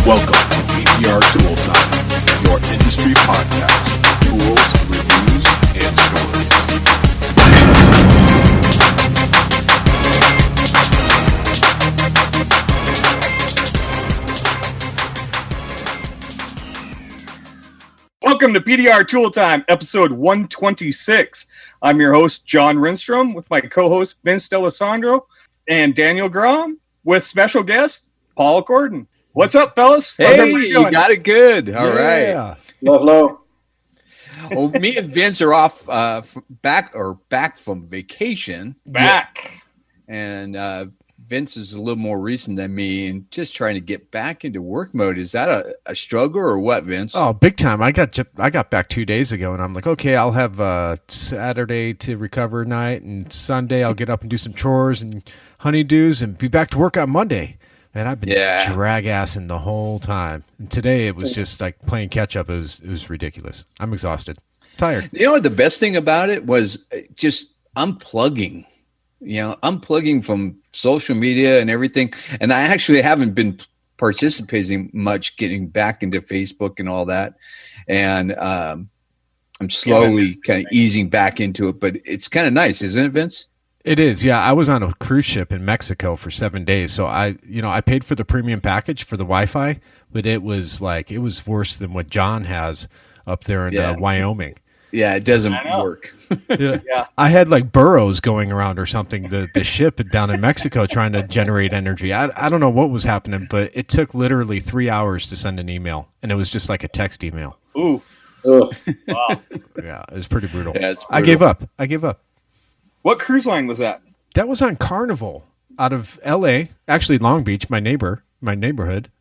Welcome to PDR Tool Time, your industry podcast, tools, reviews, and stories. Welcome to PDR Tool Time, episode 126. I'm your host, John Renstrom, with my co-host, Vince D'Alessandro, and Daniel Grom, with special guest, Paul Kordon. What's up, fellas? How's everybody doing? You got it good. All right. Hello. Well, me and Vince are off back from vacation. And Vince is a little more recent than me and just trying to get back into work mode. Is that a struggle or what, Vince? Oh, big time. I got back 2 days ago, and I'm like, okay, I'll have Saturday to recover night, and Sunday I'll get up and do some chores and honeydews and be back to work on Monday. And I've been drag-assing the whole time. And today it was just like playing catch-up. It was ridiculous. I'm exhausted. Tired. You know what the best thing about it was? Just unplugging. Unplugging from social media and everything. And I actually haven't been participating much, getting back into Facebook and all that. And I'm slowly kind of easing back into it. But it's kind of nice, isn't it, Vince? It is, yeah. I was on a cruise ship in Mexico for 7 days, so I paid for the premium package for the Wi-Fi, but it was worse than what John has up there in Wyoming. Yeah, it doesn't work. Yeah. I had like burrows going around or something. The ship down in Mexico trying to generate energy. I don't know what was happening, but it took literally 3 hours to send an email, and it was just like a text email. Ooh. Wow. Yeah, it was pretty brutal. Yeah, it's brutal. I gave up. What cruise line was that? That was on Carnival out of L.A., actually Long Beach, my neighborhood.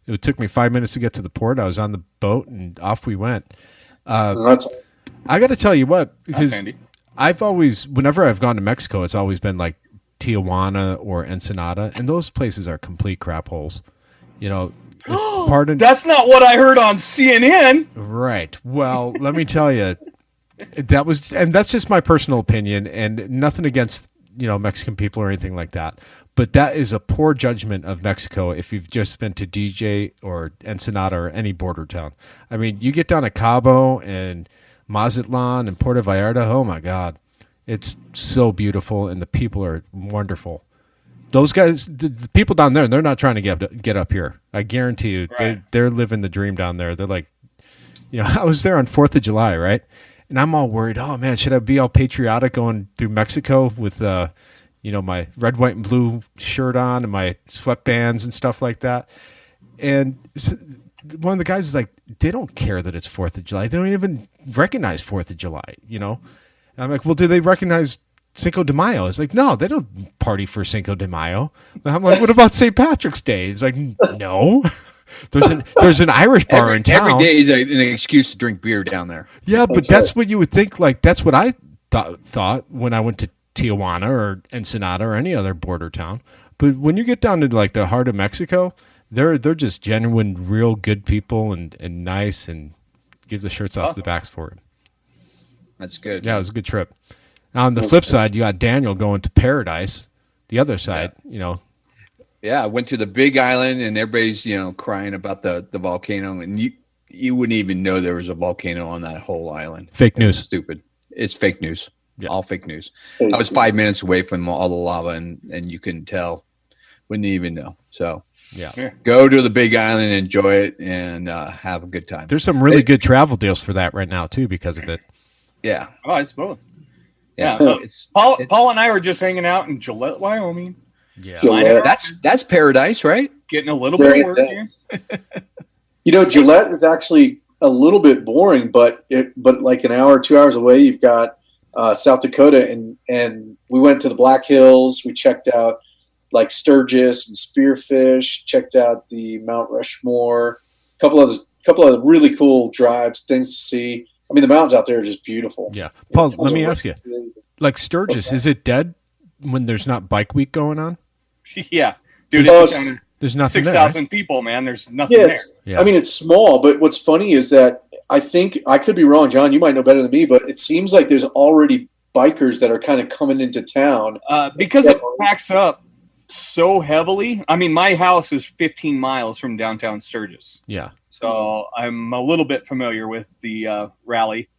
It took me 5 minutes to get to the port. I was on the boat, and off we went. I got to tell you what, because whenever I've gone to Mexico, it's always been like Tijuana or Ensenada, and those places are complete crap holes. Pardon. That's not what I heard on CNN. Right. Well, let me tell you. That's just my personal opinion, and nothing against Mexican people or anything like that. But that is a poor judgment of Mexico if you've just been to DJ or Ensenada or any border town. I mean, you get down to Cabo and Mazatlan and Puerto Vallarta. Oh my God, it's so beautiful, and the people are wonderful. Those guys, the people down there, they're not trying to get up here. I guarantee you, they're living the dream down there. They're like, I was there on 4th of July, right? And I'm all worried, oh, man, should I be all patriotic going through Mexico with, my red, white, and blue shirt on and my sweatbands and stuff like that? And one of the guys is like, they don't care that it's 4th of July. They don't even recognize 4th of July, And I'm like, well, do they recognize Cinco de Mayo? It's like, no, they don't party for Cinco de Mayo. And I'm like, what about St. Patrick's Day? It's like, no. There's an Irish bar in town. Every day is an excuse to drink beer down there. Yeah, but that's what you would think. Like, that's what I thought when I went to Tijuana or Ensenada or any other border town. But when you get down to like the heart of Mexico, they're just genuine, real good people and nice, and give the shirts off the backs for it. That's good. Yeah, it was a good trip. Now, on the flip side, you got Daniel going to Paradise. The other side, Yeah, I went to the Big Island, and everybody's, crying about the volcano, and you wouldn't even know there was a volcano on that whole island. Fake news. Stupid. It's fake news. Yeah. All fake news. I was 5 minutes away from all the lava, and you couldn't tell. Wouldn't even know. So, go to the Big Island, enjoy it, and have a good time. There's some really good travel deals for that right now, too, because of it. Yeah. Oh, I suppose. Yeah. Paul and I were just hanging out in Gillette, Wyoming. Yeah. That's paradise, right? Getting a little bit of work here. Gillette is actually a little bit boring, but like an hour, 2 hours away, you've got South Dakota, and we went to the Black Hills. We checked out like Sturgis and Spearfish. Checked out the Mount Rushmore. A couple of really cool drives, things to see. I mean, the mountains out there are just beautiful. Yeah, Paul. Let me ask you, like Sturgis, is it dead when there's not Bike Week going on? Yeah, dude, there's nothing 6,000 people, man. There's nothing there. Yeah. I mean, it's small, but what's funny is that I think, I could be wrong, John, you might know better than me, but it seems like there's already bikers that are kind of coming into town. Because it packs up so heavily. I mean, my house is 15 miles from downtown Sturgis. Yeah. So I'm a little bit familiar with the rally.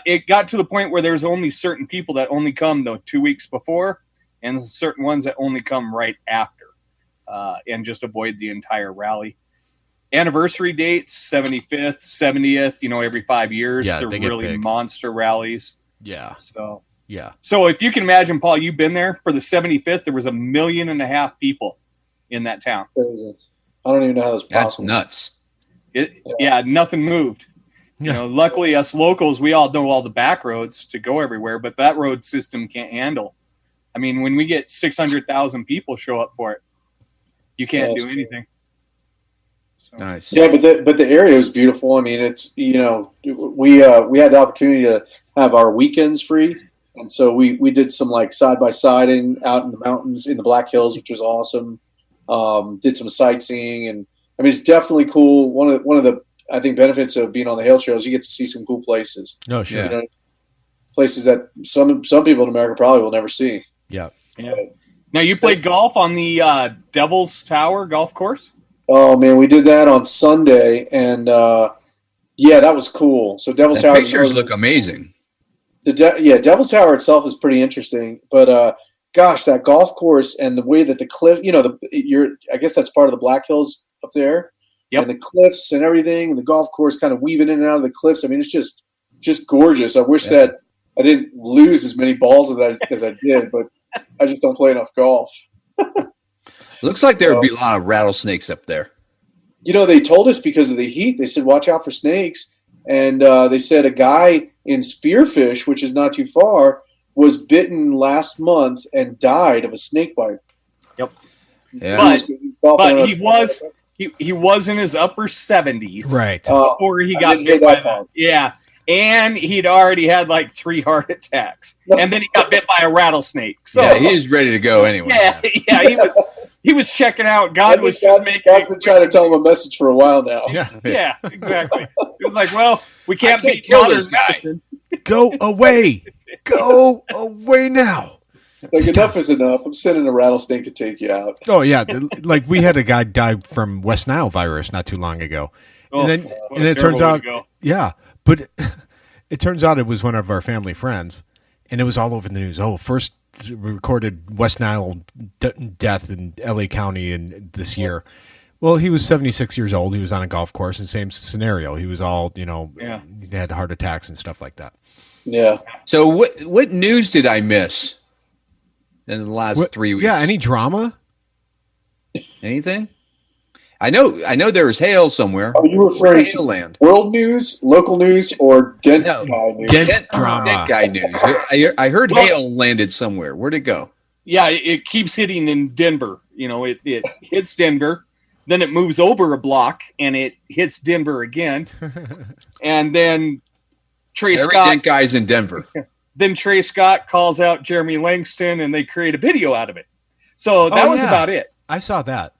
It got to the point where there's only certain people that only come 2 weeks before and certain ones that only come right after and just avoid the entire rally. Anniversary dates, 75th, 70th, every 5 years. Yeah, they're they get really big. Monster rallies. Yeah. So Yeah. So if you can imagine, Paul, you've been there for the 75th. There was 1.5 million people in that town. Crazy. I don't even know how that's possible. That's nuts. Yeah, nothing moved. Yeah. Luckily, us locals, we all know all the back roads to go everywhere, but that road system can't handle. I mean, when we get 600,000 people show up for it, you can't do anything. So. Nice. Yeah, but the area is beautiful. I mean, it's we had the opportunity to have our weekends free, and so we did some like side by siding out in the mountains in the Black Hills, which was awesome. Did some sightseeing, and I mean, it's definitely cool. One of the I think benefits of being on the hill trails, you get to see some cool places. No, sure. Yeah. Places that some people in America probably will never see. Yeah. Now, you played golf on the Devil's Tower golf course? Oh man, we did that on Sunday, and that was cool. So Devil's The Tower pictures look amazing. Devil's Tower itself is pretty interesting, but gosh, that golf course and the way that the cliff, I guess that's part of the Black Hills up there. Yep. And the cliffs and everything, and the golf course kind of weaving in and out of the cliffs. I mean, it's just gorgeous. I wish that I didn't lose as many balls as I did, but I just don't play enough golf. Looks like there would be a lot of rattlesnakes up there. They told us because of the heat, they said, watch out for snakes. And they said a guy in Spearfish, which is not too far, was bitten last month and died of a snake bite. Yep. Yeah. But he was in his upper 70s. Right. Before he got bit by that. Yeah. And he'd already had like 3 heart attacks. And then he got bit by a rattlesnake. So yeah, he's ready to go anyway. He was checking out. God was just making. God's been trying to tell him a message for a while now. Yeah, exactly. It was like, well, we can't beat kill modern this guy. medicine. Go away. Go away now. Like, enough is enough. I'm sending a rattlesnake to take you out. Oh yeah, like we had a guy die from West Nile virus not too long ago, and then it turns out, but it turns out it was one of our family friends, and it was all over the news. Oh, first recorded West Nile death in LA County in this year. Well, he was 76 years old. He was on a golf course, and same scenario. He was all he had heart attacks and stuff like that. Yeah. So what news did I miss in the last 3 weeks? Yeah, any drama? Anything? I know there was hail somewhere. Are you referring to land? World news, local news, or dent guy news? Dent drama. Dent guy news. I heard hail landed somewhere. Where'd it go? Yeah, it keeps hitting in Denver. It hits Denver, then it moves over a block, and it hits Denver again. And then Every dent guy's in Denver. Then Trey Scott calls out Jeremy Langston, and they create a video out of it. So that was about it. I saw that.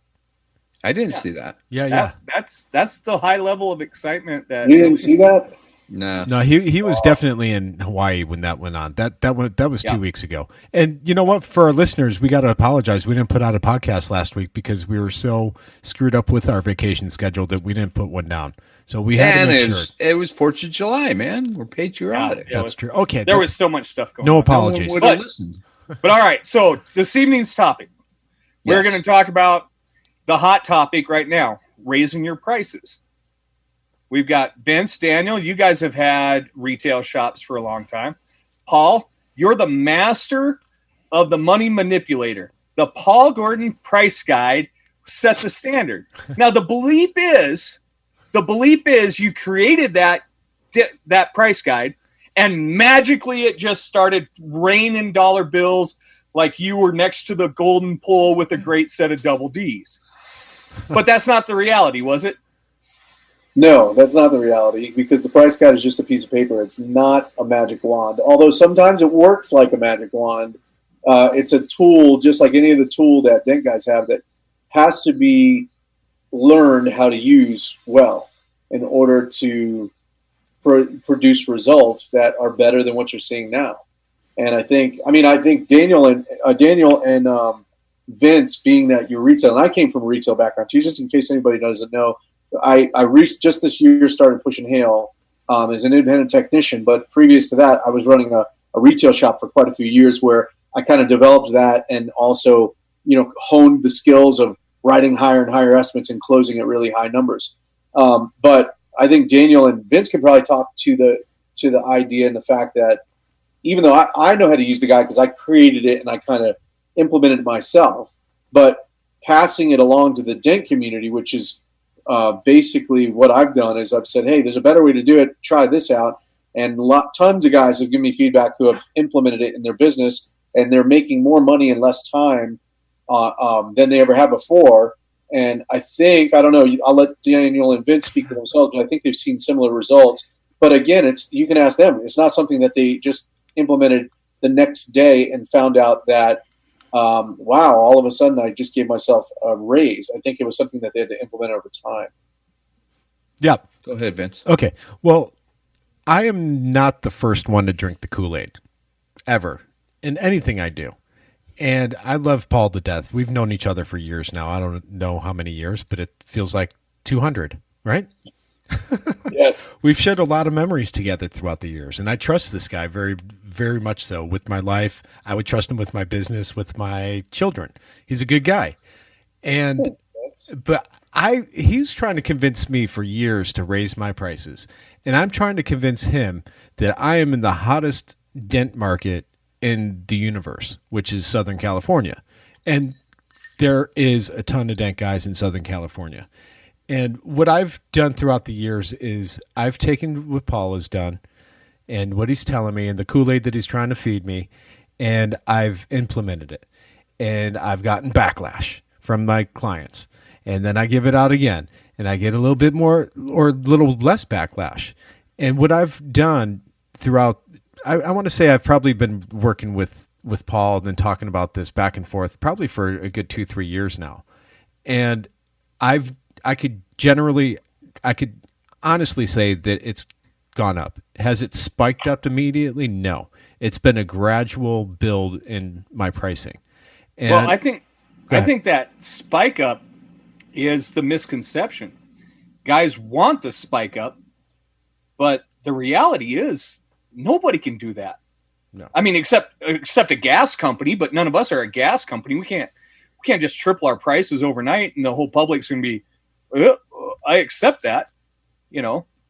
I didn't see that. Yeah. That's the high level of excitement that You didn't see that? No. He was definitely in Hawaii when that went on. That was 2 weeks ago. And you know what? For our listeners, we got to apologize. We didn't put out a podcast last week because we were so screwed up with our vacation schedule that we didn't put one down. So we had to make sure. It was 4th of July, man. We're patriotic. That's true. Okay. There was so much stuff going on. No apologies. No one would have listened. But all right. So this evening's topic, we're going to talk about the hot topic right now, raising your prices. We've got Vince, Daniel. You guys have had retail shops for a long time. Paul, you're the master of the money manipulator. The Paul Gordon price guide set the standard. Now, the belief is you created that price guide, and magically it just started raining dollar bills like you were next to the golden pole with a great set of double Ds. But that's not the reality, was it? No, that's not the reality, because the price guide is just a piece of paper. It's not a magic wand. Although sometimes it works like a magic wand. It's a tool, just like any other tool that dent guys have, that has to be learned how to use well in order to produce results that are better than what you're seeing now. And I think Daniel and Vince, being that you're retail, and I came from a retail background too, just in case anybody doesn't know, I just this year started pushing hail as an independent technician. But previous to that, I was running a retail shop for quite a few years where I kind of developed that and also, honed the skills of writing higher and higher estimates and closing at really high numbers. But I think Daniel and Vince can probably talk to the idea and the fact that even though I know how to use the guide because I created it and I kind of implemented it myself, but passing it along to the dent community, which is basically what I've done, is I've said, hey, there's a better way to do it. Try this out. And tons of guys have given me feedback who have implemented it in their business, and they're making more money in less time than they ever have before. And I think, I don't know, I'll let Daniel and Vince speak for themselves, but I think they've seen similar results. But again, you can ask them. It's not something that they just implemented the next day and found out that, wow, all of a sudden I just gave myself a raise. I think it was something that they had to implement over time. Yeah. Go ahead, Vince. Okay. Well, I am not the first one to drink the KoolAid ever in anything I do. And I love Paul to death. We've known each other for years now. I don't know how many years, but it feels like 200, right? Yes. We've shared a lot of memories together throughout the years. And I trust this guy very, very much so with my life. I would trust him with my business, with my children. He's a good guy. And but he's trying to convince me for years to raise my prices. And I'm trying to convince him that I am in the hottest dent market in the universe, which is Southern California. And there is a ton of dent guys in Southern California. And what I've done throughout the years is I've taken what Paul has done and what he's telling me and the KoolAid that he's trying to feed me, and I've implemented it. And I've gotten backlash from my clients. And then I give it out again, and I get a little bit more or a little less backlash. And what I've done throughout, I want to say I've probably been working with Paul and talking about this back and forth probably for a good 2-3 years now. And I could honestly say that it's gone up. Has it spiked up immediately? No. It's been a gradual build in my pricing. And well, I think that spike up is the misconception. Guys want the spike up, but the reality is nobody can do that. No. I mean, except a gas company, but none of us are a gas company. We can't just triple our prices overnight and the whole public's going to be, I accept that.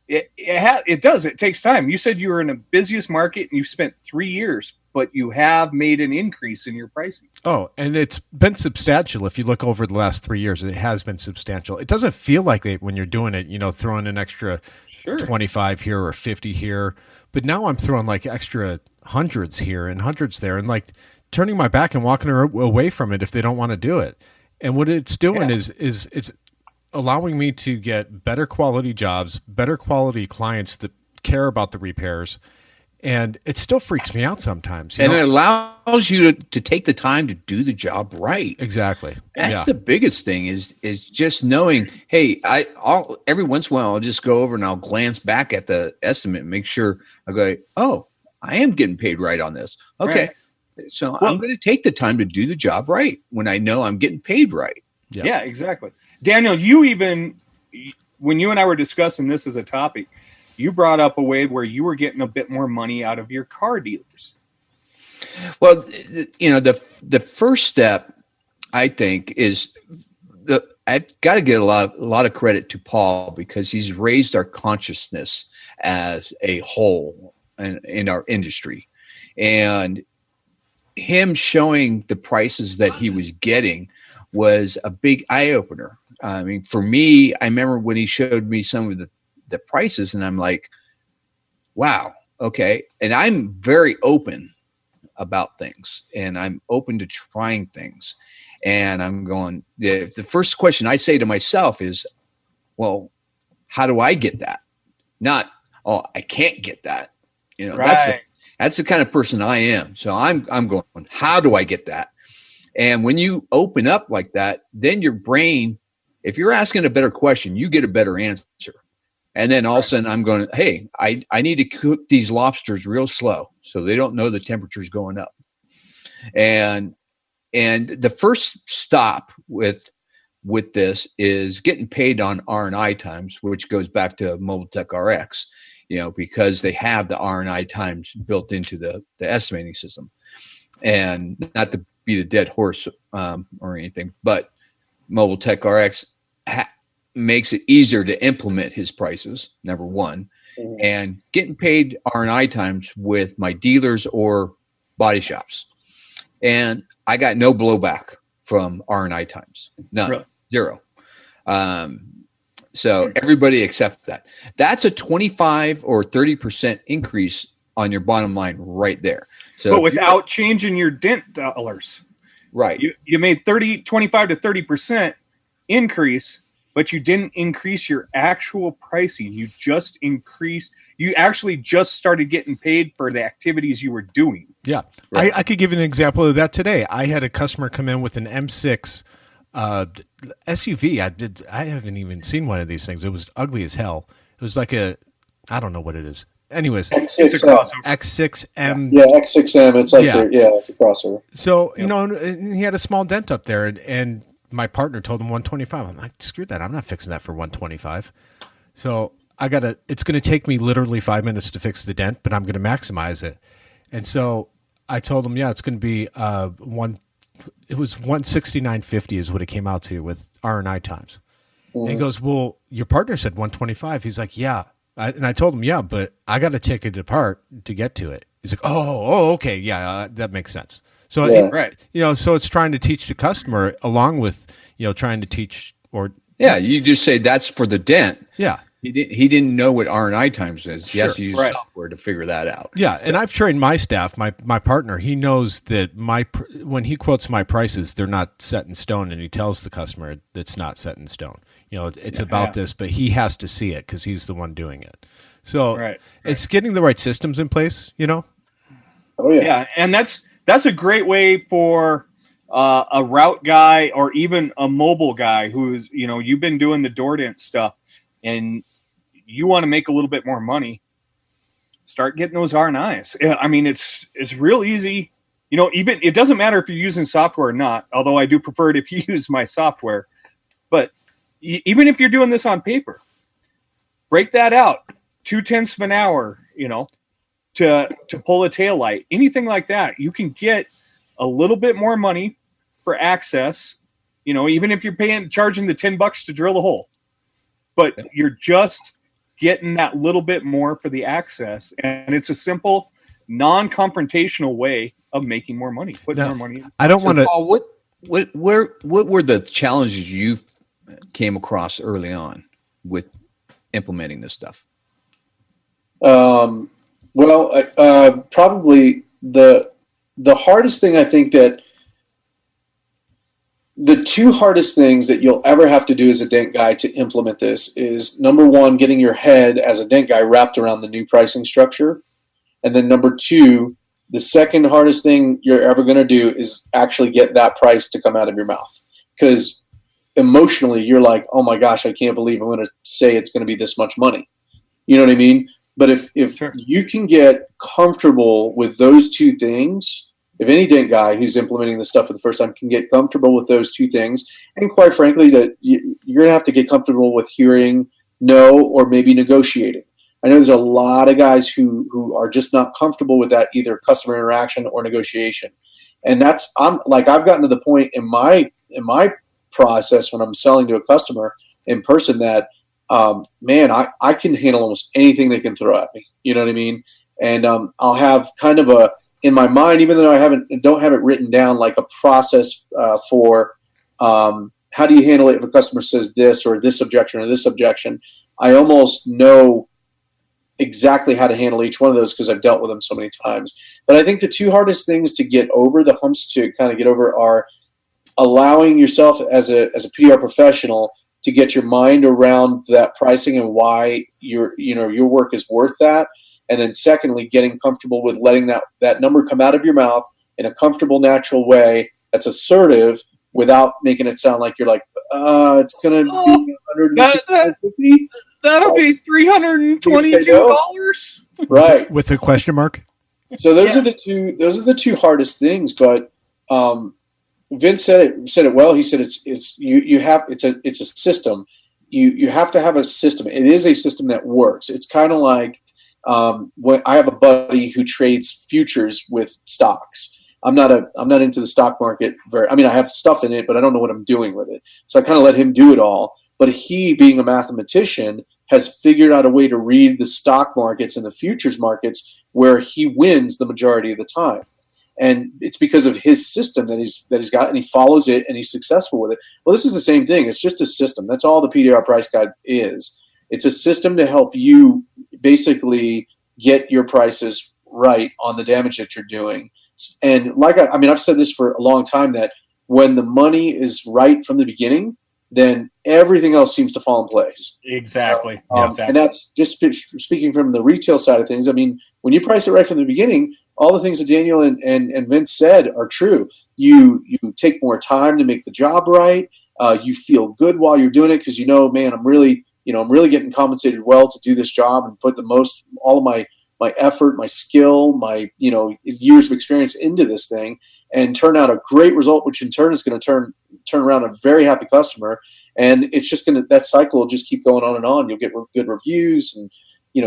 It does. It takes time. You said you were in the busiest market and you've spent 3 years, but you have made an increase in your pricing. Oh, and it's been substantial. If you look over the last 3 years, it has been substantial. It doesn't feel like it when you're doing it, throwing an extra 25 here or 50 here. But now I'm throwing like extra hundreds here and hundreds there and like turning my back and walking away from it if they don't want to do it. And what it's doing is it's allowing me to get better quality jobs, better quality clients that care about the repairs. And it still freaks me out sometimes. It allows you to take the time to do the job right. Exactly. That's the biggest thing is just knowing, hey, I'll every once in a while I'll just go over and I'll glance back at the estimate and make sure I go, oh, I am getting paid right on this. Okay. Right. So I'm going to take the time to do the job right when I know I'm getting paid right. Yeah, exactly. Daniel, when you and I were discussing this as a topic, you brought up a way where you were getting a bit more money out of your car dealers. Well, the first step, I think, is I've got to get a lot of credit to Paul because he's raised our consciousness as a whole in our industry. And him showing the prices that he was getting was a big eye-opener. I mean, for me, I remember when he showed me some of the prices and I'm like, wow, okay. And I'm very open about things and I'm open to trying things. And I'm going, the first question I say to myself is, well, how do I get that? Not, oh, I can't get that. Right. That's the kind of person I am. So I'm going, how do I get that? And when you open up like that, then your brain, if you're asking a better question, you get a better answer. And then all of a sudden I'm going, hey, I need to cook these lobsters real slow so they don't know the temperature's going up. And the first stop with this is getting paid on R&I times, which goes back to Mobile Tech RX, because they have the R&I times built into the estimating system. And not to beat a dead horse or anything, but Mobile Tech RX makes it easier to implement his prices, number one, and getting paid R&I times with my dealers or body shops. And I got no blowback from R&I times, none, really? Zero. So everybody accepts that. That's a 25 or 30% increase on your bottom line right there. So, but without changing your dent dollars, right? You made 25 to 30% increase, but you didn't increase your actual pricing. You actually just started getting paid for the activities you were doing. Yeah. Right. I could give you an example of that today. I had a customer come in with an M6 SUV. I haven't even seen one of these things. It was ugly as hell. It was like I don't know what it is. Anyways, X6M. Yeah, X6M. It's like it's a crossover. So, he had a small dent up there, and my partner told him 125. I'm like, screw that. I'm not fixing that for 125. So it's going to take me literally 5 minutes to fix the dent, but I'm going to maximize it. And so I told him, it's going to be it was $169.50 is what it came out to with R&I times. And he goes, well, your partner said 125. He's like, yeah. And I told him, but I got to take it apart to get to it. He's like, oh, okay. Yeah, that makes sense. So, so it's trying to teach the customer along with, trying to teach you just say that's for the dent. Yeah. He didn't know what R&I times is. He has to use software to figure that out. Yeah. And I've trained my staff, my partner, he knows that when he quotes my prices, they're not set in stone, and he tells the customer it's not set in stone. It's about this, but he has to see it because he's the one doing it. So it's getting the right systems in place, Oh, yeah. Yeah. And that's a great way for a route guy or even a mobile guy who's, you've been doing the door dent stuff and you want to make a little bit more money. Start getting those R&Is. I mean, it's real easy. Even it doesn't matter if you're using software or not, although I do prefer it if you use my software. But even if you're doing this on paper, break that out 0.2 of an hour, to pull a tail light, anything like that. You can get a little bit more money for access, even if you're charging the $10 to drill a hole, but you're just getting that little bit more for the access. And it's a simple, non-confrontational way of making more money, putting more money in. I don't want to. Paul, what were the challenges you came across early on with implementing this stuff? Probably the hardest thing, I think that the two hardest things that you'll ever have to do as a dent guy to implement this is, number one, getting your head as a dent guy wrapped around the new pricing structure. And then number two, the second hardest thing you're ever going to do is actually get that price to come out of your mouth. Because emotionally, you're like, oh my gosh, I can't believe I'm going to say it's going to be this much money. You know what I mean? But if you can get comfortable with those two things, if any dent guy who's implementing this stuff for the first time can get comfortable with those two things, and quite frankly, that you're going to have to get comfortable with hearing no or maybe negotiating. I know there's a lot of guys who are just not comfortable with that, either customer interaction or negotiation. And I've gotten to the point in my process when I'm selling to a customer in person that, I can handle almost anything they can throw at me. You know what I mean? And I'll have kind of in my mind, even though I don't have it written down, like a process for how do you handle it if a customer says this or this objection or this objection. I almost know exactly how to handle each one of those because I've dealt with them so many times. But I think the two hardest things to get over, the humps to kind of get over, are allowing yourself as a PDR professional to get your mind around that pricing and why your work is worth that. And then secondly, getting comfortable with letting that number come out of your mouth in a comfortable, natural way that's assertive without making it sound like you're like, it's going to be 150. That'll be $322. Right. With a question mark. So those are the two. Those are the two hardest things. But Vince said it well. He said it's a system. You have to have a system. It is a system that works. It's kind of like when I have a buddy who trades futures with stocks. I'm not into the stock market I have stuff in it, but I don't know what I'm doing with it. So I kind of let him do it all. But he, being a mathematician, has figured out a way to read the stock markets and the futures markets where he wins the majority of the time. And it's because of his system that he's got, and he follows it, and he's successful with it. Well, this is the same thing. It's just a system. That's all the PDR price guide is. It's a system to help you basically get your prices right on the damage that you're doing. And I've said this for a long time, that when the money is right from the beginning, then everything else seems to fall in place. Exactly. And that's just speaking from the retail side of things. I mean, when you price it right from the beginning, all the things that Daniel and Vince said are true. You take more time to make the job right. You feel good while you're doing it because man, I'm really getting compensated well to do this job and put all of my effort, my skill, my years of experience into this thing, and turn out a great result, which in turn is going to turn around a very happy customer. And it's just that cycle will just keep going on and on. You'll get good reviews and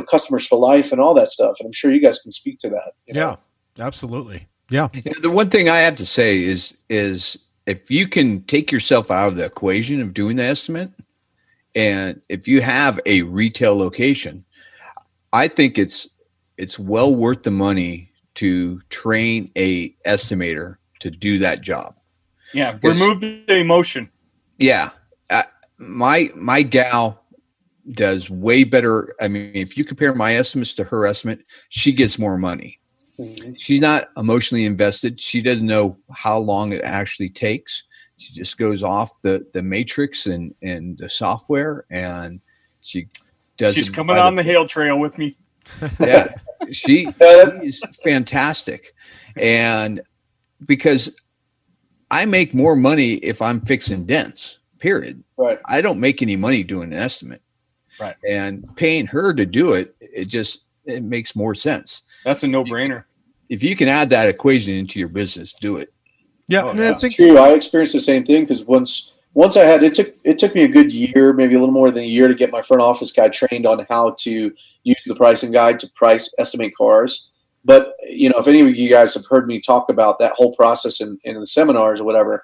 customers for life and all that stuff. And I'm sure you guys can speak to that. Yeah, absolutely. Yeah. The one thing I have to say is if you can take yourself out of the equation of doing the estimate, and if you have a retail location, I think it's well worth the money to train a estimator to do that job. Yeah, remove the emotion. Yeah, my gal does way better. I mean, if you compare my estimates to her estimate, she gets more money. Mm-hmm. She's not emotionally invested. She doesn't know how long it actually takes. She just goes off the matrix and the software, and she does. She's coming on the Hail Trail with me. Yeah, she is fantastic. And because I make more money if I'm fixing dents, period. Right. I don't make any money doing an estimate. Right. And paying her to do it, it makes more sense. That's a no-brainer. If you can add that equation into your business, do it. Yeah, that's true. I experienced the same thing because once I had it took me a good year, maybe a little more than a year, to get my front office guy trained on how to use the pricing guide to estimate cars. But if any of you guys have heard me talk about that whole process in the seminars or whatever,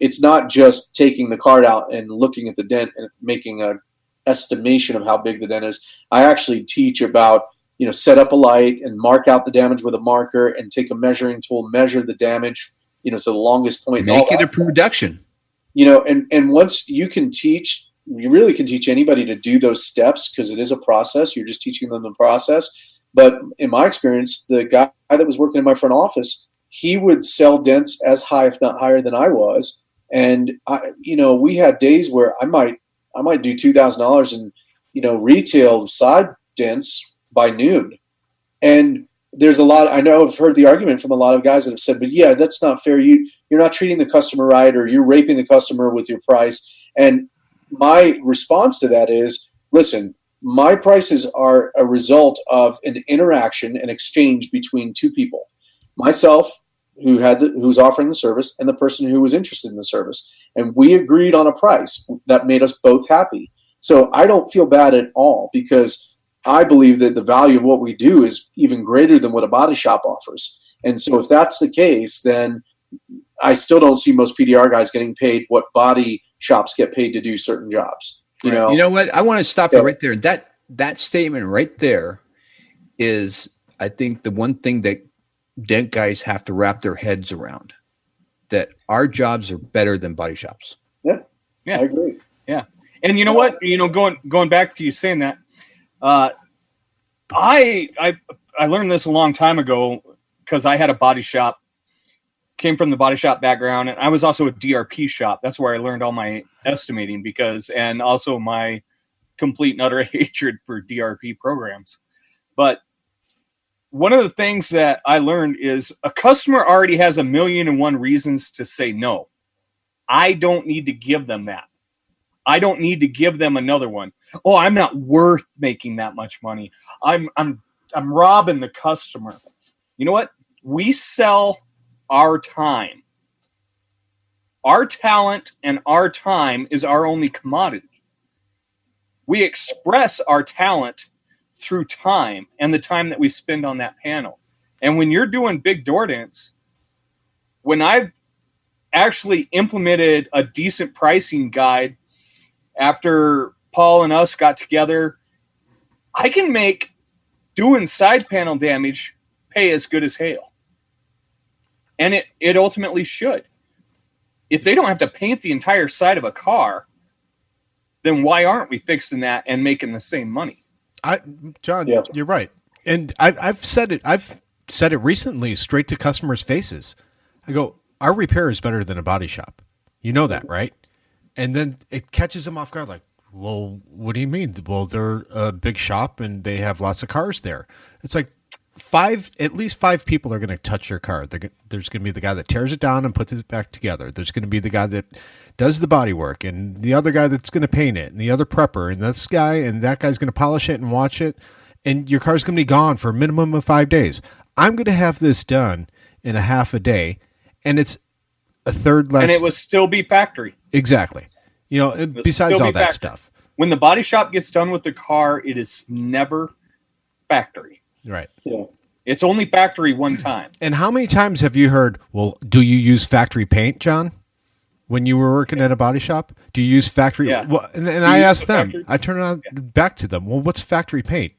it's not just taking the card out and looking at the dent and making an estimation of how big the dent is. I actually teach about set up a light and mark out the damage with a marker, and take a measuring tool, measure the damage, to the longest point. Make it a production. And once you really can teach anybody to do those steps, because it is a process. You're just teaching them the process. But in my experience, the guy that was working in my front office, he would sell dents as high, if not higher, than I was. And we had days where I might do $2,000 in retail side dents by noon. And there's a lot. I know I've heard the argument from a lot of guys that have said, but yeah, that's not fair. You're not treating the customer right, or you're raping the customer with your price. And my response to that is, listen, my prices are a result of an interaction, an exchange between two people, myself, who's offering the service, and the person who was interested in the service. And we agreed on a price that made us both happy. So I don't feel bad at all, because I believe that the value of what we do is even greater than what a body shop offers. And so if that's the case, then I still don't see most PDR guys getting paid what body shops get paid to do certain jobs. You know what? I want to stop you right there. That statement right there is, I think, the one thing that dent guys have to wrap their heads around, that our jobs are better than body shops. Yeah. I agree. Yeah. And you know what? Going back to you saying that, I learned this a long time ago, because I had a body shop, came from the body shop background, and I was also a DRP shop. That's where I learned all my estimating, and also my complete and utter hatred for DRP programs. But one of the things that I learned is a customer already has 1,000,001 reasons to say no. I don't need to give them that. I don't need to give them another one. Oh, I'm not worth making that much money. I'm robbing the customer. You know what? We sell our time. Our talent and our time is our only commodity. We express our talent through time and the time that we spend on that panel. And when you're doing big door dents, when I've actually implemented a decent pricing guide after Paul and us got together, I can make doing side panel damage pay as good as hail. And it ultimately should. If they don't have to paint the entire side of a car, then why aren't we fixing that and making the same money? John, you're right. And I've said it recently straight to customers' faces. I go, our repair is better than a body shop. You know that, right? And then it catches them off guard like, well, what do you mean? Well, they're a big shop and they have lots of cars there. It's like at least five people are going to touch your car. There's going to be the guy that tears it down and puts it back together. There's going to be the guy that does the body work and the other guy that's going to paint it and the other prepper and this guy and that guy's going to polish it and watch it. And your car's going to be gone for a minimum of 5 days. I'm going to have this done in a half a day, and it's a third less. And it will still be factory. Exactly. You know, besides all that stuff. When the body shop gets done with the car, it is never factory. Right. Yeah. It's only factory one time. And how many times have you heard, well, do you use factory paint, John? When you were working at a body shop? Do you use factory? Yeah. Well, and I asked them. I turn it back to them. Well, what's factory paint?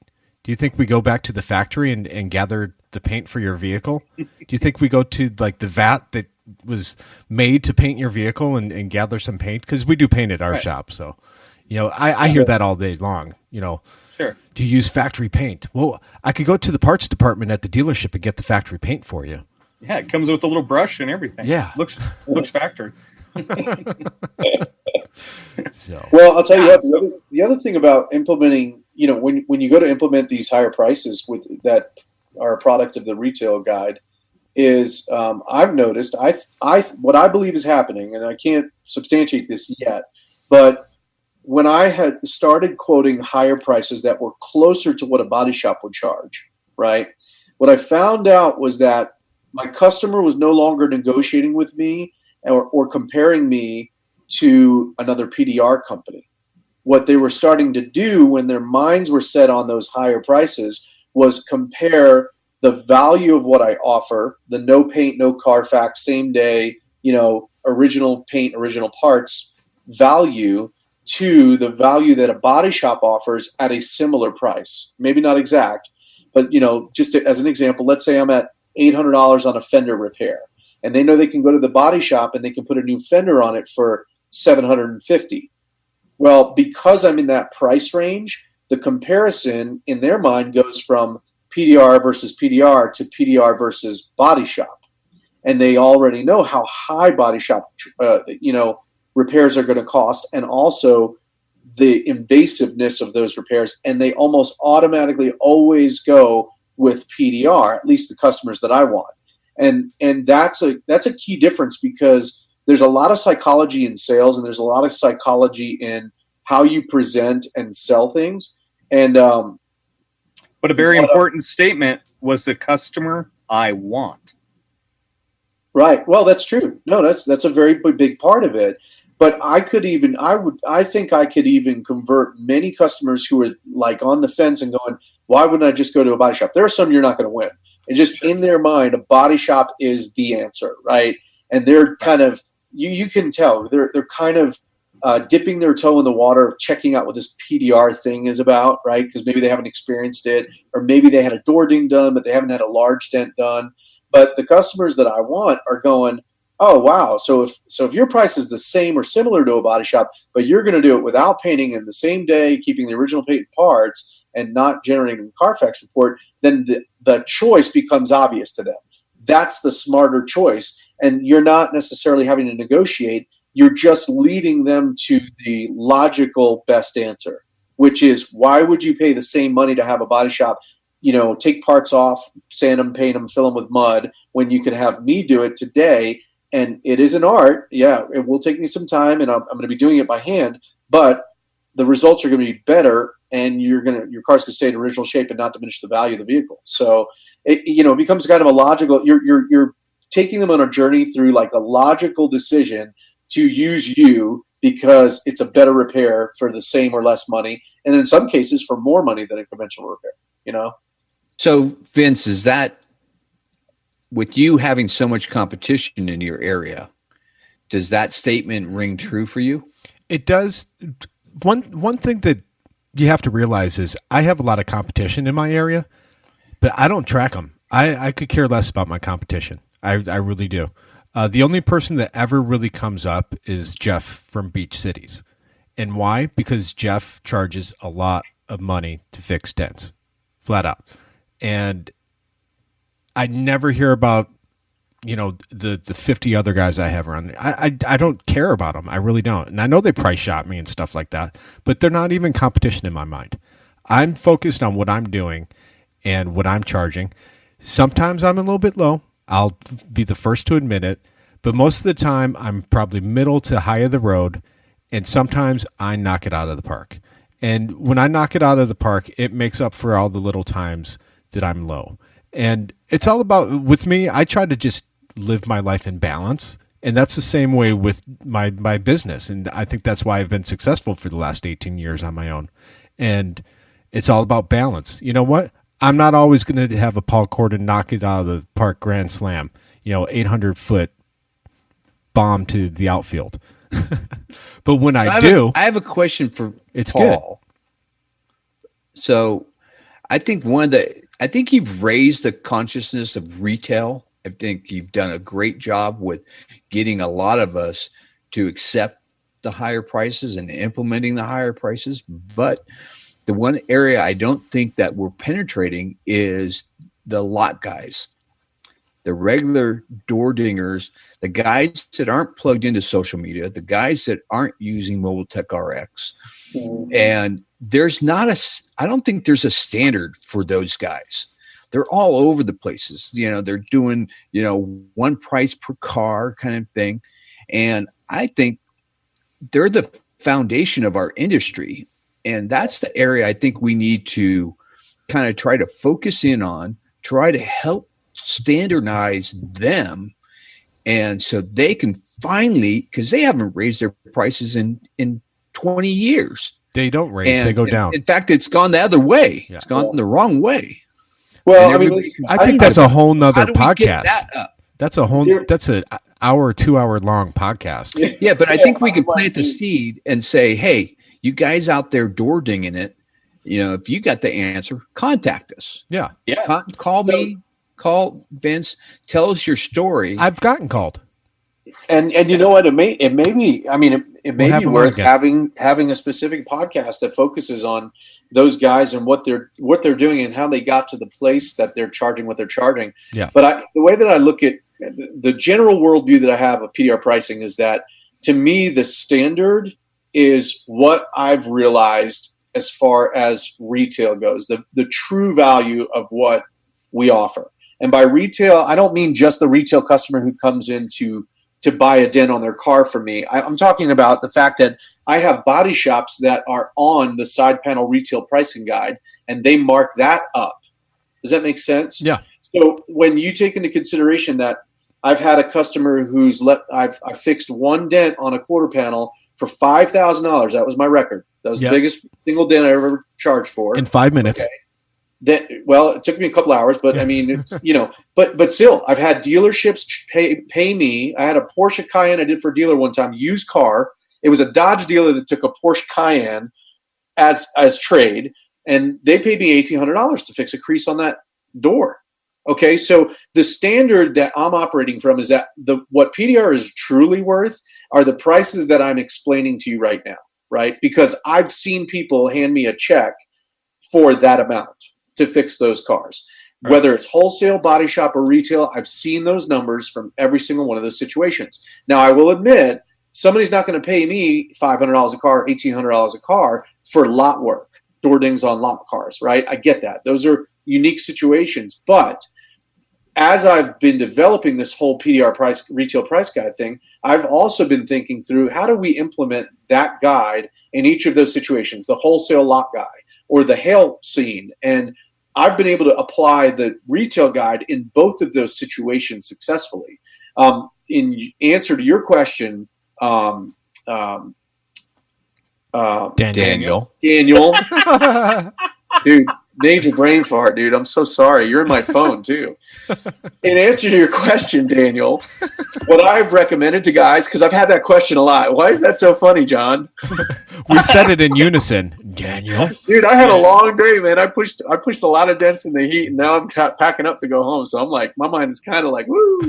Do you think we go back to the factory and gather the paint for your vehicle? Do you think we go to like the vat that was made to paint your vehicle and gather some paint? Because we do paint at our shop. So, you know, I hear that all day long, you know. Sure. Do you use factory paint? Well, I could go to the parts department at the dealership and get the factory paint for you. Yeah, it comes with a little brush and everything. Yeah. Looks factory. So. Well, I'll tell you what, the other thing about implementing, you know, when you go to implement these higher prices with that are a product of the retail guide is I've noticed what I believe is happening, and I can't substantiate this yet, but when I had started quoting higher prices that were closer to what a body shop would charge, right? What I found out was that my customer was no longer negotiating with me or comparing me to another PDR company. What they were starting to do when their minds were set on those higher prices was compare the value of what I offer, the no paint, no Carfax, same day, you know, original paint, original parts value to the value that a body shop offers at a similar price. Maybe not exact, but, you know, just as an example, let's say I'm at $800 on a fender repair, and they know they can go to the body shop and they can put a new fender on it for $750. Well, because I'm in that price range, the comparison in their mind goes from PDR versus PDR to PDR versus body shop. And they already know how high body shop, repairs are going to cost, and also the invasiveness of those repairs. And they almost automatically always go with PDR, at least the customers that I want. And that's a key difference, because there's a lot of psychology in sales, and there's a lot of psychology in how you present and sell things. And but a very important statement was the customer I want. Right. Well, that's true. No, that's a very big part of it. But I think I could even convert many customers who are like on the fence and going, why wouldn't I just go to a body shop? There are some you're not going to win. It's just in their mind, a body shop is the answer, right? And they're kind of, you can tell they're kind of dipping their toe in the water of checking out what this PDR thing is about, right? Because maybe they haven't experienced it, or maybe they had a door ding done, but they haven't had a large dent done. But the customers that I want are going, oh, wow. So if your price is the same or similar to a body shop, but you're going to do it without painting in the same day, keeping the original paint parts and not generating a Carfax report, then the choice becomes obvious to them. That's the smarter choice. And you're not necessarily having to negotiate. You're just leading them to the logical best answer, which is, why would you pay the same money to have a body shop, take parts off, sand them, paint them, fill them with mud, when you can have me do it today? And it is an art. Yeah, it will take me some time, and I'm going to be doing it by hand. but the results are going to be better, and your car's going to stay in original shape and not diminish the value of the vehicle. So it becomes kind of a logical. You're taking them on a journey through like a logical decision to use you because it's a better repair for the same or less money, and in some cases for more money than a conventional repair. So Vince, is that with you having so much competition in your area, does that statement ring true for you? It does. One thing that you have to realize is I have a lot of competition in my area, but I don't track them. I could care less about my competition. I really do. The only person that ever really comes up is Jeff from Beach Cities. And why? Because Jeff charges a lot of money to fix dents, flat out. And I never hear about, the 50 other guys I have around. I don't care about them. I really don't. And I know they price shop me and stuff like that, but they're not even competition in my mind. I'm focused on what I'm doing and what I'm charging. Sometimes I'm a little bit low. I'll be the first to admit it. But most of the time, I'm probably middle to high of the road. And sometimes I knock it out of the park. And when I knock it out of the park, it makes up for all the little times that I'm low. And it's all about, with me, I try to just live my life in balance. And that's the same way with my business. And I think that's why I've been successful for the last 18 years on my own. And it's all about balance. You know what? I'm not always going to have a Paul Kordon knock it out of the park grand slam, 800-foot bomb to the outfield. But when I do, I have a question for it's Paul. Good. So I think I think you've raised the consciousness of retail. I think you've done a great job with getting a lot of us to accept the higher prices and implementing the higher prices. But the one area I don't think that we're penetrating is the lot guys, the regular door dingers, the guys that aren't plugged into social media, the guys that aren't using Mobile Tech RX. And I don't think there's a standard for those guys. They're all over the places. They're doing, one price per car kind of thing. And I think they're the foundation of our industry. And that's the area I think we need to kind of try to focus in on, try to help standardize them. And so they can finally, because they haven't raised their prices in 20 years. They don't raise, they go down. In fact, it's gone the other way. Yeah. It's gone the wrong way. Well, I think that's a whole nother podcast. That's an hour, 2 hour long podcast. Yeah, but I think we can plant the seed and say, hey, you guys out there door dinging it, if you got the answer, contact us. Yeah. Call me, call Vince, tell us your story. I've gotten called. And you know what? It may be worth having a specific podcast that focuses on those guys and what they're doing and how they got to the place that they're charging what they're charging. Yeah. But the way that I look at the general worldview that I have of PDR pricing is that, to me, the standard is what I've realized as far as retail goes, the true value of what we offer. And by retail, I don't mean just the retail customer who comes in to buy a dent on their car from me. I'm talking about the fact that I have body shops that are on the side panel retail pricing guide, and they mark that up. Does that make sense? Yeah. So when you take into consideration that I've had a customer I fixed one dent on a quarter panel for $5,000. That was my record. That was the biggest single dent I ever charged for. In 5 minutes. Okay. It took me a couple hours, but I mean, but still, I've had dealerships pay me. I had a Porsche Cayenne I did for a dealer one time, used car. It was a Dodge dealer that took a Porsche Cayenne as trade, and they paid me $1,800 to fix a crease on that door. Okay, so the standard that I'm operating from is that what PDR is truly worth are the prices that I'm explaining to you right now, right? Because I've seen people hand me a check for that amount to fix those cars. Right. Whether it's wholesale, body shop, or retail, I've seen those numbers from every single one of those situations. Now, I will admit, somebody's not going to pay me $500 a car, $1,800 a car for lot work, door dings on lot cars, right? I get that. Those are unique situations. But as I've been developing this whole PDR retail price guide thing, I've also been thinking through how do we implement that guide in each of those situations, the wholesale lot guy or the hail scene. And I've been able to apply the retail guide in both of those situations successfully. In answer to your question, Daniel. Dude, major brain fart, dude. I'm so sorry. You're in my phone too. In answer to your question, Daniel, what I've recommended to guys, because I've had that question a lot. Why is that so funny, John? We said it in unison, Daniel. Dude, I had a long day, man. I pushed a lot of dents in the heat, and now I'm packing up to go home. So I'm like, my mind is kind of like, woo.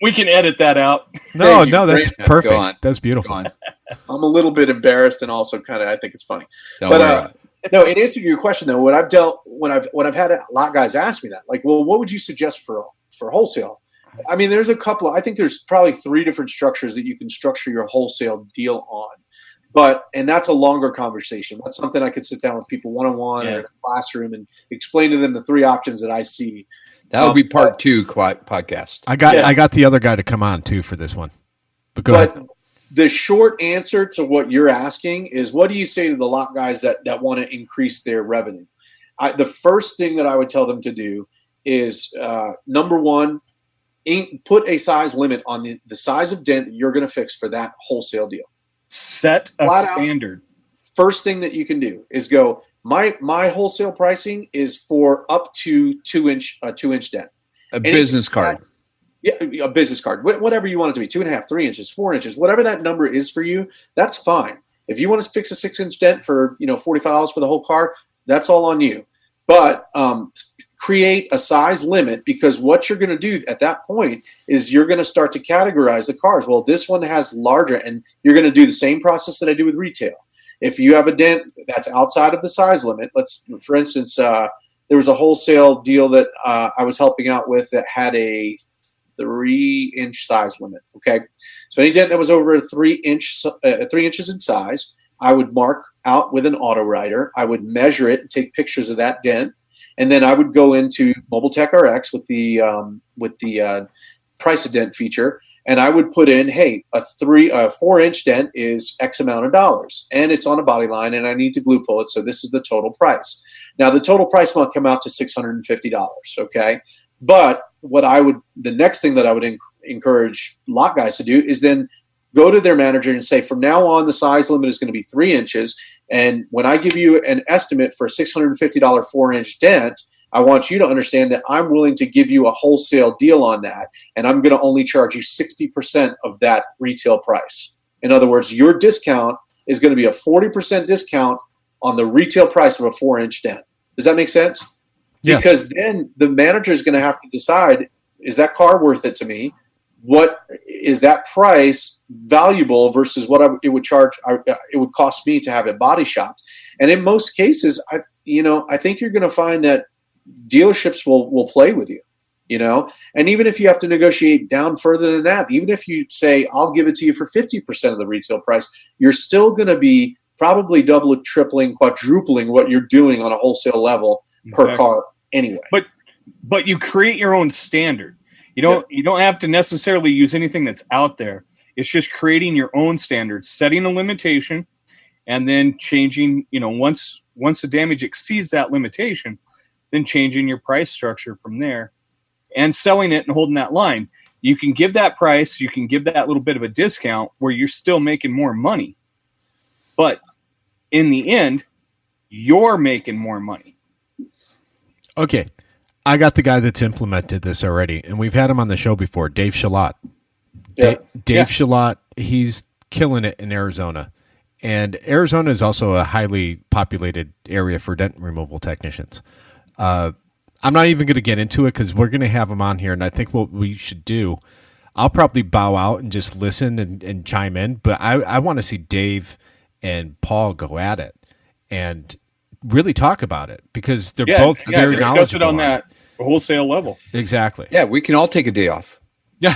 We can edit that out. No, that's perfect. That's beautiful. I'm a little bit embarrassed, and also kind of I think it's funny. Don't worry. No, in answer to your question though, when I've had a lot of guys ask me that, like, well, what would you suggest for wholesale? I mean, there's a couple. I think there's probably 3 different structures that you can structure your wholesale deal on. And that's a longer conversation. That's something I could sit down with people one-on-one or in a classroom and explain to them the 3 options that I see. That would be part 2 podcast. I got the other guy to come on too for this one. But go ahead. The short answer to what you're asking is, what do you say to the lot guys that want to increase their revenue? The first thing that I would tell them to do is, number one, put a size limit on the size of dent that you're going to fix for that wholesale deal. Set a standard. First thing that you can do is go, my wholesale pricing is for up to 2-inch dent. A business card. Yeah, a business card, whatever you want it to be, 2.5, 3 inches, 4 inches, whatever that number is for you, that's fine. If you want to fix a 6-inch dent for $45 for the whole car, that's all on you. But create a size limit, because what you're going to do at that point is you're going to start to categorize the cars. Well, this one has larger, and you're going to do the same process that I do with retail. If you have a dent that's outside of the size limit, for instance, there was a wholesale deal that I was helping out with that had a 3-inch size limit. Okay, so any dent that was over 3 inches in size, I would mark out with an auto writer. I would measure it and take pictures of that dent, and then I would go into Mobile Tech RX with the price of dent feature, and I would put in, hey, a 4-inch dent is X amount of dollars, and it's on a body line, and I need to glue pull it, so this is the total price. Now the total price might come out to $650. Okay. But the next thing that I would encourage lot guys to do is then go to their manager and say, from now on, the size limit is going to be 3 inches. And when I give you an estimate for a $650 4-inch dent, I want you to understand that I'm willing to give you a wholesale deal on that. And I'm going to only charge you 60% of that retail price. In other words, your discount is going to be a 40% discount on the retail price of a 4-inch dent. Does that make sense? Yes. Because then the manager is going to have to decide, is that car worth it to me? What is that price valuable versus what it would charge? It would cost me to have it body shopped. And in most cases, I think you're going to find that dealerships will play with you, and even if you have to negotiate down further than that, even if you say, I'll give it to you for 50% of the retail price, you're still going to be probably doubling, tripling, quadrupling what you're doing on a wholesale level per car anyway. But you create your own standard. You don't have to necessarily use anything that's out there. It's just creating your own standards, setting a limitation, and then changing, once the damage exceeds that limitation, then changing your price structure from there and selling it and holding that line. You can give that price, you can give that little bit of a discount where you're still making more money. But in the end, you're making more money. Okay, I got the guy that's implemented this already, and we've had him on the show before, Dave Shalott. Yeah. Dave Shalott, he's killing it in Arizona. And Arizona is also a highly populated area for dent removal technicians. I'm not even going to get into it because we're going to have him on here, and I think what we should do, I'll probably bow out and just listen and chime in, but I want to see Dave and Paul go at it and really talk about it, because they're both very knowledgeable. Discuss it on that wholesale level. Exactly. Yeah, we can all take a day off. Yeah.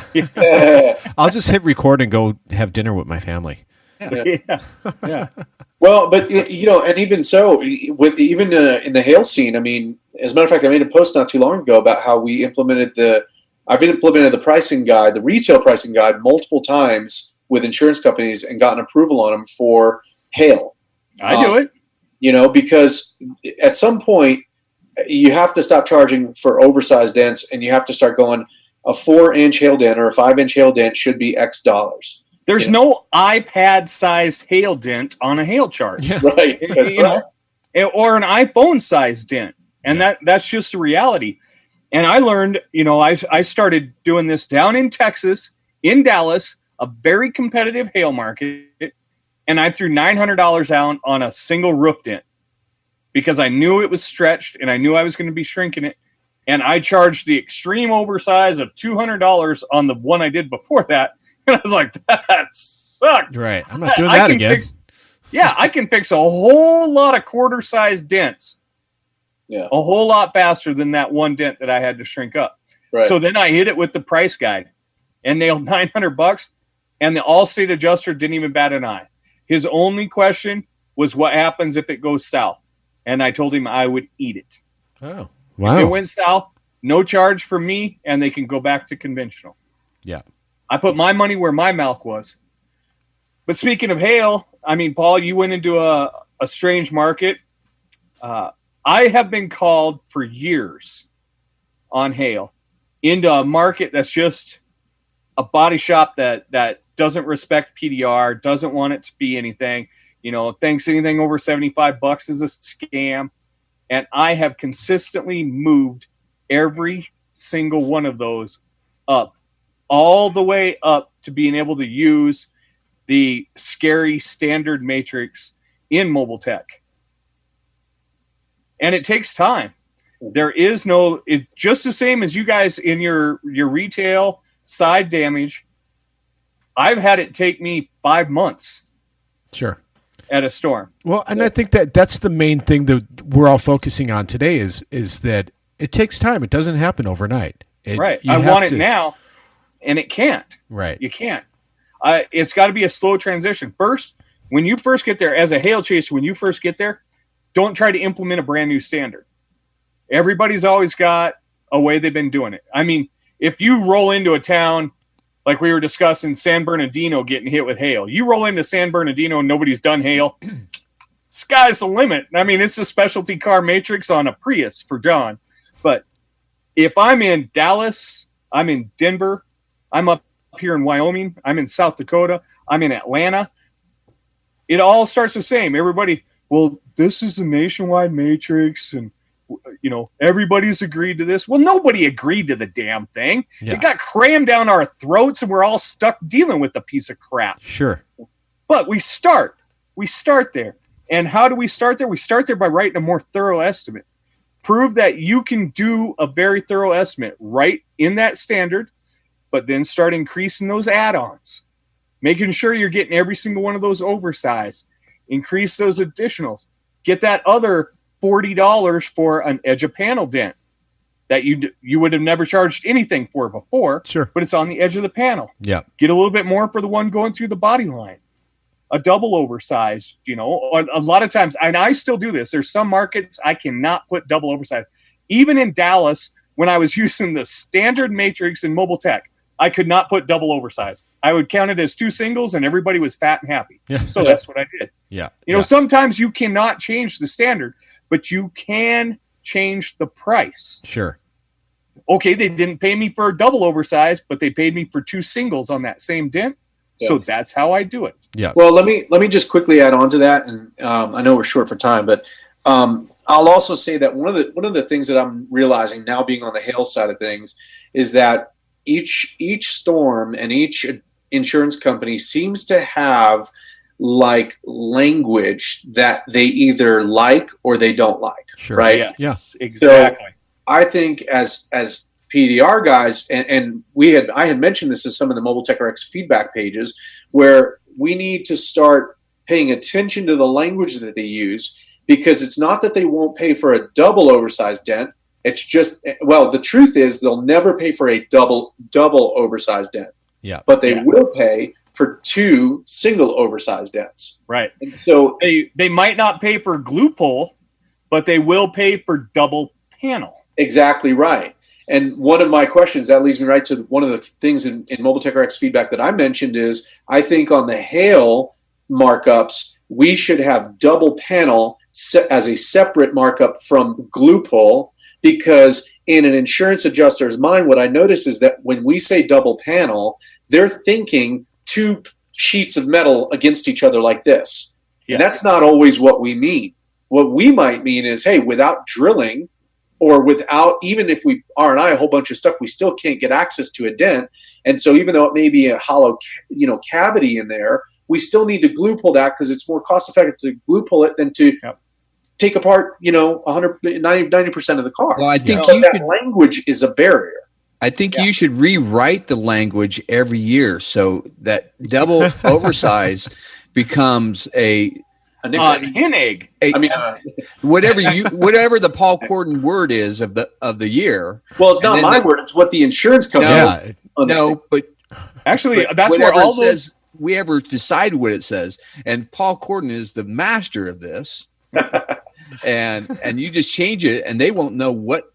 I'll just hit record and go have dinner with my family. Yeah. Well, but and even so, in the hail scene, I mean, as a matter of fact, I made a post not too long ago about how I've implemented the pricing guide, the retail pricing guide, multiple times with insurance companies and gotten approval on them for hail. I do it. Because at some point you have to stop charging for oversized dents, and you have to start going, a 4-inch hail dent or a 5-inch hail dent should be X dollars. There's no iPad-sized hail dent on a hail chart. Yeah. Right. That's right. Or an iPhone-sized dent. And that's just the reality. And I learned, I started doing this down in Texas, in Dallas, a very competitive hail market, and I threw $900 out on a single roof dent because I knew it was stretched and I knew I was going to be shrinking it. And I charged the extreme oversize of $200 on the one I did before that. And I was like, that sucked. Right. I'm not doing that again. I can fix a whole lot of quarter-sized dents. Yeah. A whole lot faster than that one dent that I had to shrink up. Right. So then I hit it with the price guide and nailed $900, and the Allstate adjuster didn't even bat an eye. His only question was what happens if it goes south. And I told him I would eat it. Oh, wow. If it went south, no charge for me, and they can go back to conventional. Yeah. I put my money where my mouth was. But speaking of hail, I mean, Paul, you went into a strange market. I have been called for years on hail into a market that's just a body shop that doesn't respect PDR, doesn't want it to be anything, thinks anything over $75 is a scam. And I have consistently moved every single one of those up, all the way up to being able to use the scary standard matrix in mobile tech. And it takes time. There is just the same as you guys in your retail side damage. I've had it take me 5 months. Sure. At a storm. Well, and I think that's the main thing that we're all focusing on today is that it takes time. It doesn't happen overnight. Right. I want it now, and it can't. Right. You can't. It's got to be a slow transition. First, when you first get there, as a hail chaser, when you first get there, don't try to implement a brand new standard. Everybody's always got a way they've been doing it. I mean, if you roll into a town like we were discussing, San Bernardino getting hit with hail, you roll into San Bernardino and nobody's done hail, sky's the limit. I mean, it's a specialty car matrix on a Prius for John. But if I'm in Dallas, I'm in Denver, I'm up here in Wyoming, I'm in South Dakota, I'm in Atlanta, it all starts the same. Everybody, well, this is a nationwide matrix, and everybody's agreed to this. Well, nobody agreed to the damn thing. Yeah. It got crammed down our throats, and we're all stuck dealing with the piece of crap. Sure. But we start there. And how do we start there? We start there by writing a more thorough estimate. Prove that you can do a very thorough estimate right in that standard, but then start increasing those add-ons, making sure you're getting every single one of those oversized. Increase those additionals. Get that other $40 for an edge of panel dent that you would have never charged anything for before. Sure. But it's on the edge of the panel. Yeah. Get a little bit more for the one going through the body line. A double oversized, or a lot of times, and I still do this. There's some markets I cannot put double oversized. Even in Dallas, when I was using the standard matrix in mobile tech, I could not put double oversized. I would count it as 2 singles, and everybody was fat and happy. Yeah. So that's what I did. Yeah. Sometimes you cannot change the standard, but you can change the price. Sure. Okay, they didn't pay me for a double oversized, but they paid me for 2 singles on that same dent. Yeah. So that's how I do it. Yeah. Well, let me just quickly add on to that, and I know we're short for time, but I'll also say that one of the things that I'm realizing now, being on the hail side of things, is that each storm and each insurance company seems to have like language that they either like or they don't like. Sure. Right. Yes, yeah. Exactly. So I think as PDR guys, and I had mentioned this in some of the Mobile Tech RX feedback pages, where we need to start paying attention to the language that they use, because it's not that they won't pay for a double oversized dent. It's just, well, the truth is they'll never pay for a double oversized dent. Yeah. But they will pay for 2 single oversized dents. Right. And so they might not pay for glue pull, but they will pay for double panel. Exactly right. And one of my questions, that leads me right to one of the things in Mobile Tech RX feedback that I mentioned is, I think on the hail markups, we should have double panel as a separate markup from glue pull, because in an insurance adjuster's mind, what I notice is that when we say double panel, they're thinking two sheets of metal against each other like this. Yes. And that's not always what we mean. What we might mean is, hey, without drilling, or without, even if we R&I a whole bunch of stuff, we still can't get access to a dent. And so even though it may be a hollow, cavity in there, we still need to glue pull that, because it's more cost effective to glue pull it than to take apart, 90% of the car. Well, I think that language is a barrier. I think you should rewrite the language every year so that double oversize becomes a hen egg. Whatever the Paul Kordon word is of the year. Well, it's not my word; it's what the insurance company. But actually, that's where all those says. We ever decide what it says, and Paul Kordon is the master of this, and you just change it, and they won't know what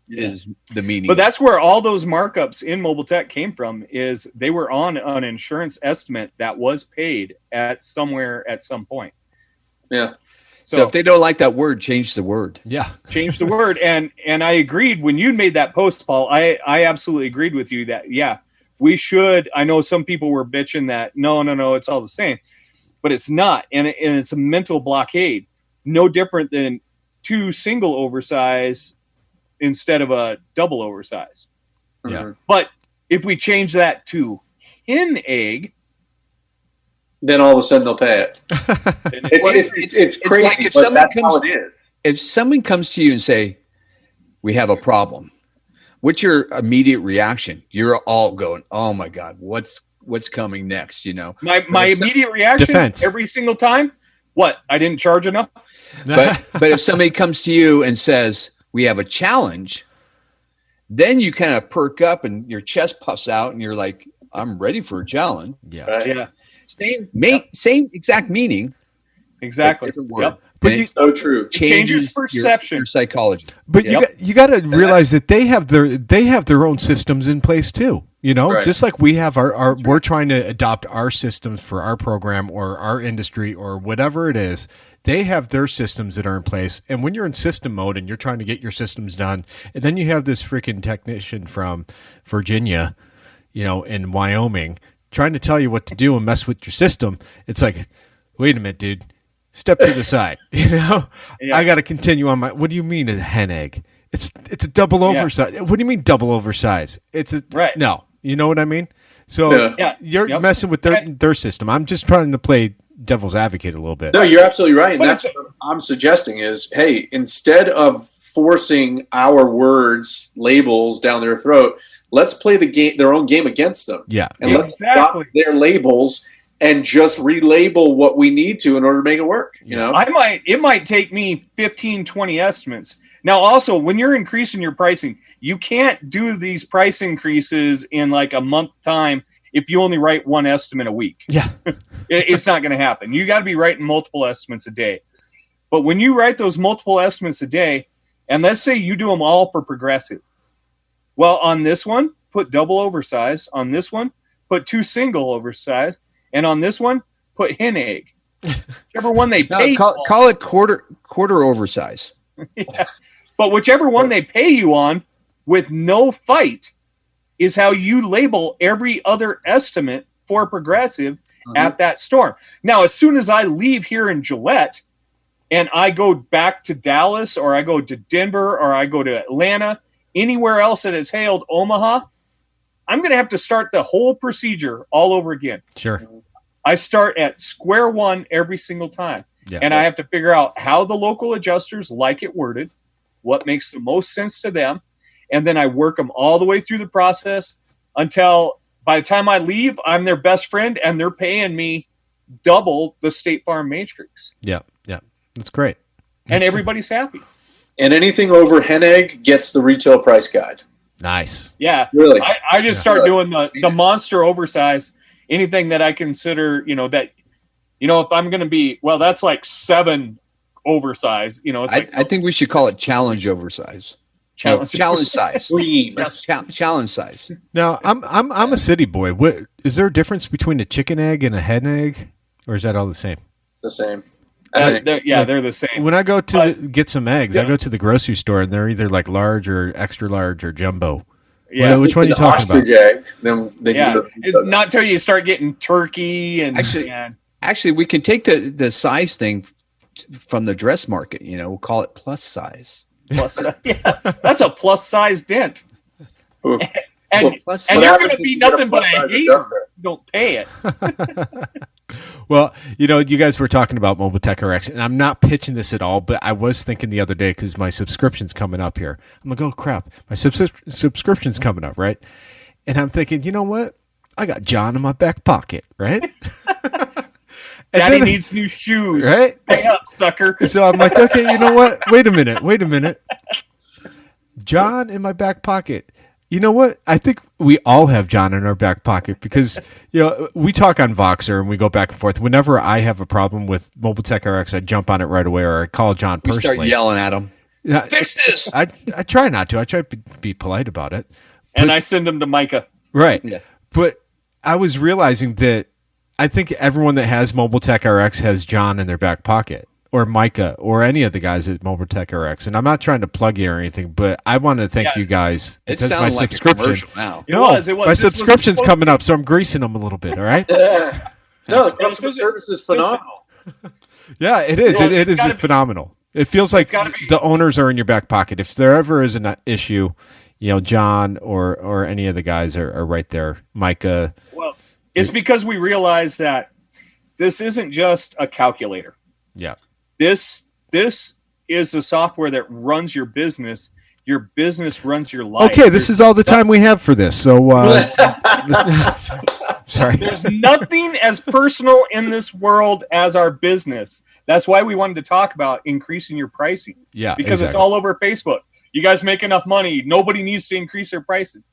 is the meaning. But that's where all those markups in Mobile Tech came from. Is they were on an insurance estimate that was paid at somewhere at some point. Yeah. So if they don't like that word, change the word. Yeah. Change the word. And I agreed when you made that post, Paul. I absolutely agreed with you that we should. I know some people were bitching that no, it's all the same, but it's not, and it's a mental blockade. No different than two single oversize instead of a double oversize. Yeah. But if we change that to hen egg, then all of a sudden they'll pay it. It's crazy, like if but that's how it is. If someone comes to you and say, "We have a problem," what's your immediate reaction? You're all going, "Oh my God, what's coming next?" My immediate reaction every single time, what? I didn't charge enough. But if somebody comes to you and says, "We have a challenge," then you kind of perk up and your chest puffs out and you're like, "I'm ready for a challenge." Yeah. Right? Yeah. Same exact meaning. Exactly. Different word. Yep. But so true. Changes perception. Your psychology. But you got to realize that they have their own systems in place too. Right. Just like we have our we're trying to adopt our systems for our program or our industry or whatever it is. They have their systems that are in place. And when you're in system mode and you're trying to get your systems done, and then you have this freaking technician from Virginia, in Wyoming, trying to tell you what to do and mess with your system, it's like, wait a minute, dude. Step to the side. I got to continue on my. What do you mean a hen egg? It's a double oversize. What do you mean double oversize? It's a no. You know what I mean? So you're messing with their system. I'm just trying to play devil's advocate a little bit. No, you're absolutely right. And that's what I'm suggesting is, hey, instead of forcing our words, labels down their throat, let's play their own game against them. Yeah. And let's stop their labels and just relabel what we need to in order to make it work. It might take me 15, 20 estimates. Now, also, when you're increasing your pricing, you can't do these price increases in like a month time if you only write one estimate a week. Yeah. It's not going to happen. You got to be writing multiple estimates a day. But when you write those multiple estimates a day, and let's say you do them all for Progressive. Well, on this one, put double oversize. On this one, put two single oversize. And on this one, put hen egg. Whichever one they pay. Call it quarter oversize. Yeah. But whichever one they pay you on with no fight is how you label every other estimate for Progressive at that store. Now, as soon as I leave here in Gillette and I go back to Dallas or I go to Denver or I go to Atlanta, anywhere else that is hailed Omaha, I'm going to have to start the whole procedure all over again. Sure. I start at square one every single time. Yeah. And I have to figure out how the local adjusters like it worded, what makes the most sense to them, and then I work them all the way through the process until by the time I leave, I'm their best friend and they're paying me double the State Farm Matrix. Yeah, yeah. That's great. And everybody's happy. And anything over hen egg gets the retail price guide. Nice. Yeah. Really? I just start doing the monster oversize, anything that I consider, if I'm going to be, well, that's like 7 oversize, it's like, I think we should call it challenge oversize. Challenge size. Green. Challenge size. Now, I'm a city boy. What is there a difference between a chicken egg and a hen egg, or is that all the same? The same. They're the same. When I go to get some eggs, I go to the grocery store and they're either like large or extra large or jumbo. Yeah. Which one are you talking about? Ostrich egg. Then they It's not until you start getting turkey and Actually, we can take the size thing from the dress market. We'll call it plus size. That's a plus size dent. And you're going to be nothing but a hater if you don't pay it. Well, you guys were talking about Mobile Tech RX, and I'm not pitching this at all, but I was thinking the other day because my subscription's coming up here. I'm like, oh, crap, my subscription's coming up, right? And I'm thinking, you know what? I got John in my back pocket, right? Daddy needs new shoes. Right? Pay up, sucker. So I'm like, okay, you know what? Wait a minute. John in my back pocket. You know what? I think we all have John in our back pocket because, we talk on Voxer and we go back and forth. Whenever I have a problem with Mobile Tech RX, I jump on it right away or I call John personally. We start yelling at him. Fix this. I try not to. I try to be polite about it. And I send him to Micah. Right. Yeah. But I was realizing that I think everyone that has Mobile Tech RX has John in their back pocket. Or Micah, or any of the guys at Mobile Tech RX. And I'm not trying to plug you or anything, but I want to thank you guys because my subscription. Now. It was. My subscription's coming up, so I'm greasing them a little bit. All right. No, customer service is phenomenal. Yeah, it is. It is phenomenal. It feels like the owners are in your back pocket. If there ever is an issue, John or any of the guys are right there. Micah. Well, it's because we realize that this isn't just a calculator. Yeah. This is the software that runs your business. Your business runs your life. Okay, this is all the time we have for this. So, sorry. There's nothing as personal in this world as our business. That's why we wanted to talk about increasing your pricing. Yeah, because it's all over Facebook. You guys make enough money. Nobody needs to increase their pricing.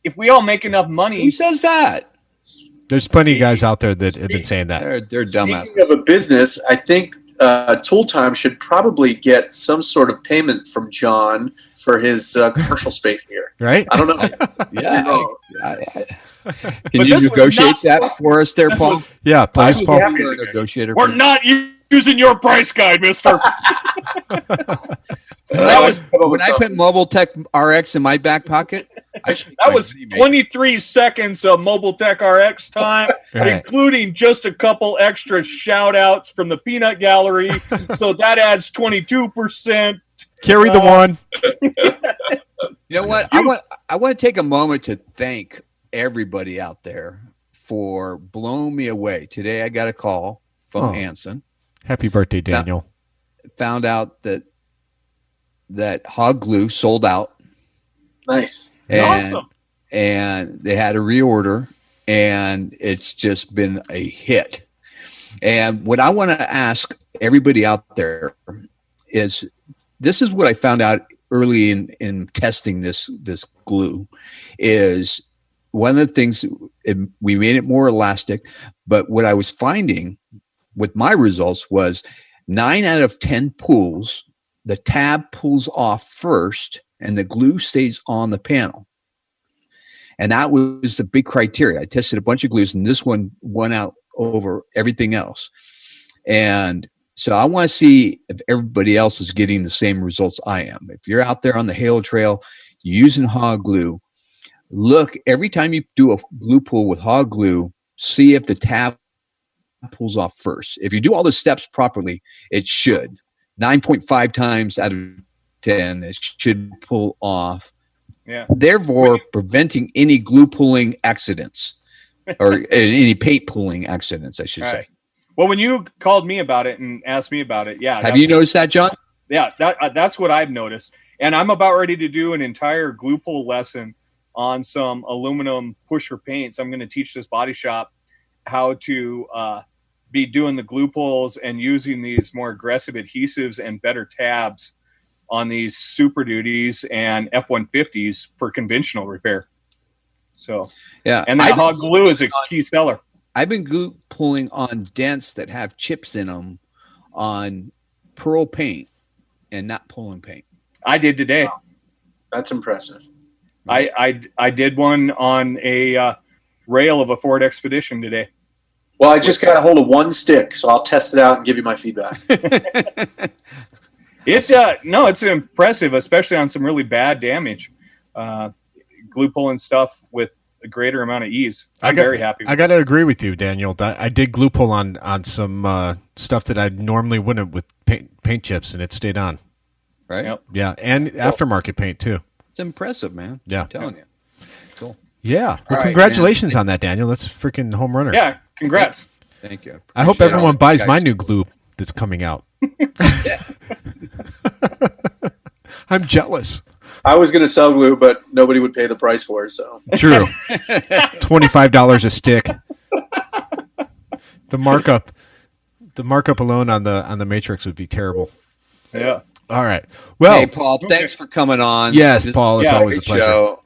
If we all make enough money, who says that? There's plenty of guys out there that have been saying that. They're dumbasses. Speaking of a business, I think Tool Time should probably get some sort of payment from John for his commercial space here. Right? I don't know. Can you negotiate that for us there, Paul? Yeah, please, Paul. We're not using your price guide, mister. When I put Mobile Tech RX in my back pocket, that was 23 seconds of Mobile Tech RX time, including just a couple extra shout outs from the Peanut Gallery. So that adds 22%. Carry the one. You know what? I want to take a moment to thank everybody out there for blowing me away. Today I got a call from Anson. Happy birthday, Daniel. Found out that Hog Glue sold out. Nice. Awesome. And they had a reorder, and it's just been a hit. And what I want to ask everybody out there is, this is what I found out early in testing this glue, is one of the things, we made it more elastic, but what I was finding with my results was 9 out of 10 pulls, the tab pulls off first and the glue stays on the panel. And that was the big criteria. I tested a bunch of glues and this one won out over everything else. And so I want to see if everybody else is getting the same results I am. If you're out there on the Halo Trail using Hog Glue, look, every time you do a glue pull with Hog Glue, see if the tab pulls off first. If you do all the steps properly, it should. 9.5 times out of 10, it should pull off. Yeah. Therefore, preventing any glue pulling accidents or any paint pulling accidents, I should say. Well, when you called me about it and asked me about it, Have you noticed that, John? Yeah, that's what I've noticed. And I'm about ready to do an entire glue pull lesson on some aluminum pusher paints. I'm going to teach this body shop how to be doing the glue pulls and using these more aggressive adhesives and better tabs on these Super Duties and F-150s for conventional repair. So, yeah, and that Hog Glue is a key seller. I've been glue pulling on dents that have chips in them on pearl paint and not pulling paint. I did today. That's impressive. I did one on a rail of a Ford Expedition today. Well, I just got a hold of one stick, so I'll test it out and give you my feedback. It's impressive, especially on some really bad damage. Glue pulling stuff with a greater amount of ease. I'm very happy. I got to agree with you, Daniel. I did glue pull on some stuff that I normally wouldn't with paint chips, and it stayed on. Right? Yep. Yeah, and aftermarket paint too. It's impressive, man. Yeah. I'm telling you. Cool. Yeah. Well, right, congratulations on that, Daniel. That's freaking home runner. Yeah, congrats. Thank you. I hope everyone buys my new glue that's coming out. I'm jealous. I was going to sell glue, but nobody would pay the price for it. So True. $25 a stick. The markup alone on the matrix would be terrible. Yeah. All right. Well, hey, Paul, thanks for coming on. Yes, Paul, it's always a great pleasure. show.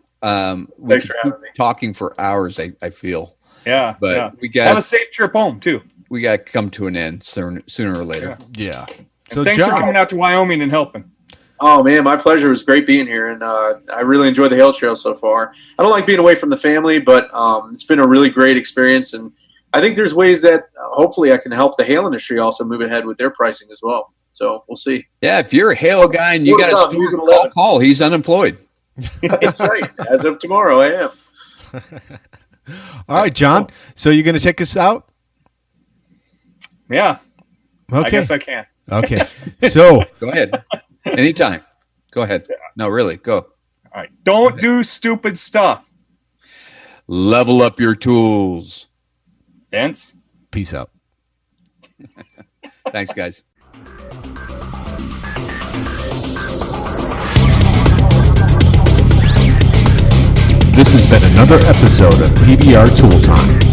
We Thanks could for having keep me. talking for hours. I feel, Yeah. but we have a got safe trip home too. to come to an end sooner or later. Yeah. So thanks for coming out to Wyoming and helping. Oh man, my pleasure. It was great being here, and I really enjoyed the Hail Trail so far. I don't like being away from the family, but it's been a really great experience, and I think there's ways that hopefully I can help the hail industry also move ahead with their pricing as well. So we'll see. Yeah, if you're a hail guy and you got a store, call Paul. He's unemployed. That's right. As of tomorrow, I am. All right, John. So you're going to take us out? Yeah. Okay. I guess I can. Okay. So Go ahead. Anytime. Go ahead. No, really. Go. All right. Don't do stupid stuff. Level up your tools. Vince? peace out. Thanks, guys. This has been another episode of PDR Tool Time.